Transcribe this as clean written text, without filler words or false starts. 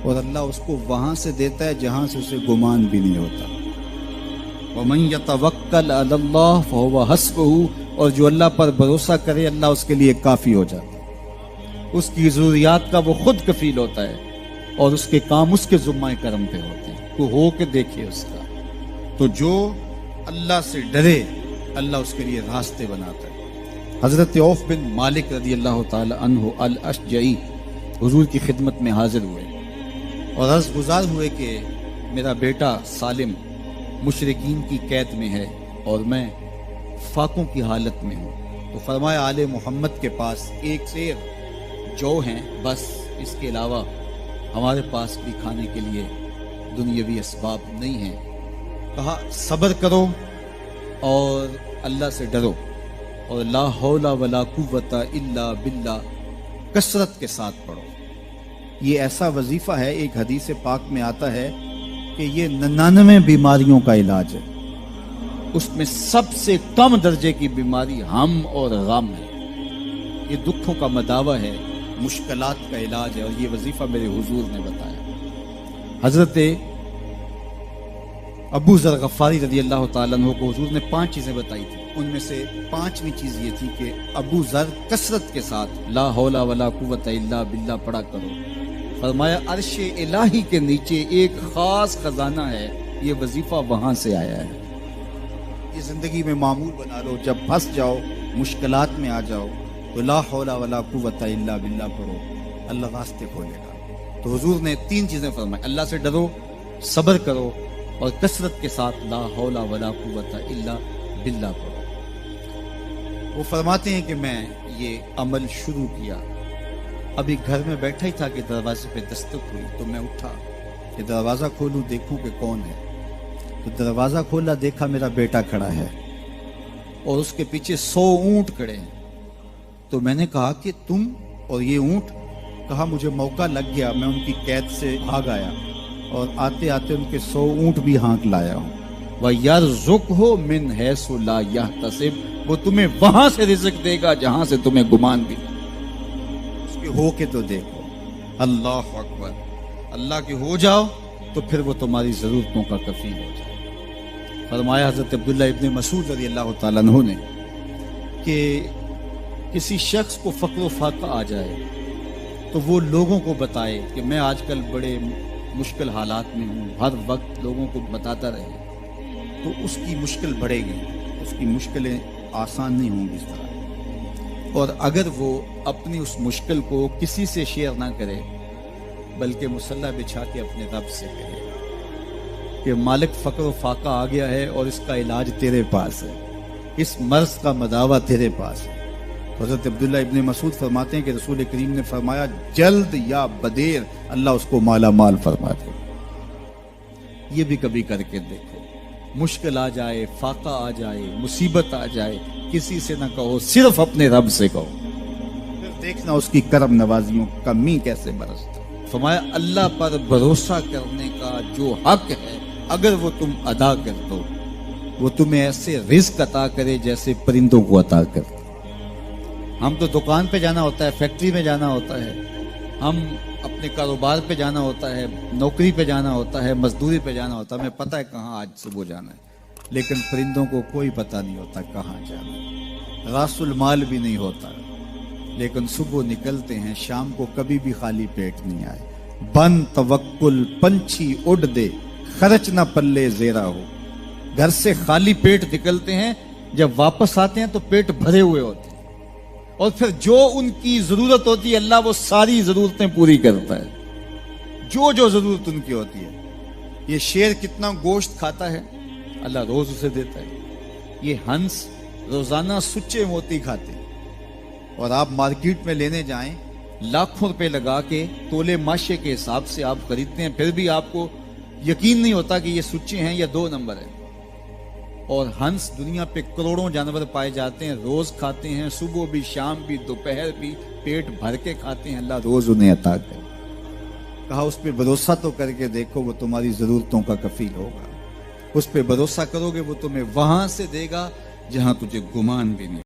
اور اللہ اس کو وہاں سے دیتا ہے جہاں سے اسے گمان بھی نہیں ہوتا. وَمَن يَتَوَكَّلْ عَلَى اللَّهِ فَهُوَ حَسْبُهُ، اور جو اللہ پر بھروسہ کرے اللہ اس کے لیے کافی ہو جاتا ہے. اس کی ضروریات کا وہ خود کفیل ہوتا ہے اور اس کے کام اس کے ذمہ کرم پہ ہوتے ہیں. تو ہو کے دیکھے اس کا. تو جو اللہ سے ڈرے اللہ اس کے لیے راستے بناتا ہے. حضرت عوف بن مالک رضی اللہ تعالی عنہ الاشجعی حضور کی خدمت میں حاضر ہوئے اور عرض گزار ہوئے کہ میرا بیٹا سالم مشرکین کی قید میں ہے اور میں فاقوں کی حالت میں ہوں. تو فرمایا آل محمد کے پاس ایک سیر جو ہیں بس، اس کے علاوہ ہمارے پاس بھی کھانے کے لیے دنیاوی اسباب نہیں ہیں. کہا صبر کرو اور اللہ سے ڈرو اور لا حول ولا قوت الا باللہ کثرت کے ساتھ پڑھو. یہ ایسا وظیفہ ہے، ایک حدیث پاک میں آتا ہے کہ یہ 99 بیماریوں کا علاج ہے. اس میں سب سے کم درجے کی بیماری ہم اور غم ہے. یہ دکھوں کا مداوع ہے، مشکلات کا علاج ہے، اور یہ وظیفہ میرے حضور نے بتایا. حضرت ابو ذر غفاری رضی اللہ تعالیٰ عنہ کو حضور نے 5 چیزیں بتائی تھی. ان میں سے 5ویں چیز یہ تھی کہ ابو ذر کثرت کے ساتھ لا حول ولا قوت الا باللہ پڑھا کرو. فرمایا عرش الہی کے نیچے ایک خاص خزانہ ہے، یہ وظیفہ وہاں سے آیا ہے. یہ زندگی میں معمول بنا لو، جب پھنس جاؤ مشکلات میں آ جاؤ تو لا حول ولا قوت الا باللہ پڑھو، اللہ راستے کھولے گا. تو حضور نے 3 چیزیں فرمائی: اللہ سے ڈرو، صبر کرو اور کثرت کے ساتھ لا حول ولا قوت الا باللہ پڑھو. وہ فرماتے ہیں کہ میں یہ عمل شروع کیا، ابھی گھر میں بیٹھا ہی تھا کہ دروازے پہ دستک ہوئی تو میں اٹھا کہ دروازہ کھولوں دیکھوں کہ کون ہے. تو دروازہ کھولا، دیکھا میرا بیٹا کھڑا ہے اور اس کے پیچھے 100 اونٹ کھڑے ہیں. تو میں نے کہا کہ تم اور یہ اونٹ؟ کہا مجھے موقع لگ گیا، میں ان کی قید سے بھاگ آیا اور آتے آتے ان کے 100 اونٹ بھی ہانک لایا ہوں. وَيَرْزُقْهُ مِنْ حَيْثُ لَا يَحْتَسِبُ، وہ تمہیں وہاں سے رزق دے گا جہاں سے تمہیں گمان بھی نہیں. اس کے ہو کے تو دیکھو. اللہ اکبر. اللہ کے ہو جاؤ تو پھر وہ تمہاری ضرورتوں کا کفیل ہو جائے. فرمایا حضرت عبداللہ ابن مسعود رضی اللہ تعالیٰ عنہ نے کہ کسی شخص کو فقر و فاقہ آ جائے تو وہ لوگوں کو بتائے کہ میں آج کل بڑے مشکل حالات میں ہوں، ہر وقت لوگوں کو بتاتا رہے تو اس کی مشکل بڑھے گی، اس کی مشکلیں آسان نہیں ہوں گی اس طرح. اور اگر وہ اپنی اس مشکل کو کسی سے شیئر نہ کرے بلکہ مصلی بچھا کے اپنے رب سے کہے کہ مالک فقر و فاقہ آ گیا ہے اور اس کا علاج تیرے پاس ہے، اس مرض کا مداوع تیرے پاس ہے. حضرت عبداللہ ابن مسعود فرماتے ہیں کہ رسول کریم نے فرمایا جلد یا بدیر اللہ اس کو مالا مال فرما دے. یہ بھی کبھی کر کے دیکھو. مشکل آ جائے، فاقہ آ جائے، مصیبت آ جائے، کسی سے نہ کہو، صرف اپنے رب سے کہو، پھر دیکھنا اس کی کرم نوازیوں کا می کیسے برستا. فرمایا اللہ پر بھروسہ کرنے کا جو حق ہے اگر وہ تم ادا کر دو وہ تمہیں ایسے رزق عطا کرے جیسے پرندوں کو عطا کرے. ہم تو دکان پہ جانا ہوتا ہے، فیکٹری میں جانا ہوتا ہے، ہم اپنے کاروبار پہ جانا ہوتا ہے، نوکری پہ جانا ہوتا ہے، مزدوری پہ جانا ہوتا ہے. ہمیں پتہ ہے کہاں آج صبح جانا ہے، لیکن پرندوں کو کوئی پتہ نہیں ہوتا کہاں جانا ہے. راس المال بھی نہیں ہوتا لیکن صبح نکلتے ہیں، شام کو کبھی بھی خالی پیٹ نہیں آئے. بن توکل پنچھی اڑ دے، خرچ نہ پلے زیرا ہو. گھر سے خالی پیٹ نکلتے ہیں، جب واپس آتے ہیں تو پیٹ بھرے ہوئے ہوتے ہیں اور پھر جو ان کی ضرورت ہوتی ہے اللہ وہ ساری ضرورتیں پوری کرتا ہے، جو جو ضرورت ان کی ہوتی ہے. یہ شیر کتنا گوشت کھاتا ہے اللہ روز اسے دیتا ہے. یہ ہنس روزانہ سچے موتی کھاتے ہیں اور آپ مارکیٹ میں لینے جائیں لاکھوں روپے لگا کے تولے ماشے کے حساب سے آپ خریدتے ہیں، پھر بھی آپ کو یقین نہیں ہوتا کہ یہ سچے ہیں یا 2 نمبر ہے. اور ہنس دنیا پہ کروڑوں جانور پائے جاتے ہیں، روز کھاتے ہیں، صبح بھی، شام بھی، دوپہر بھی، پیٹ بھر کے کھاتے ہیں، اللہ روز انہیں عطا کرے. کہا اس پہ بھروسہ تو کر کے دیکھو، وہ تمہاری ضرورتوں کا کفیل ہوگا. اس پہ بھروسہ کرو گے وہ تمہیں وہاں سے دے گا جہاں تجھے گمان بھی نہیں.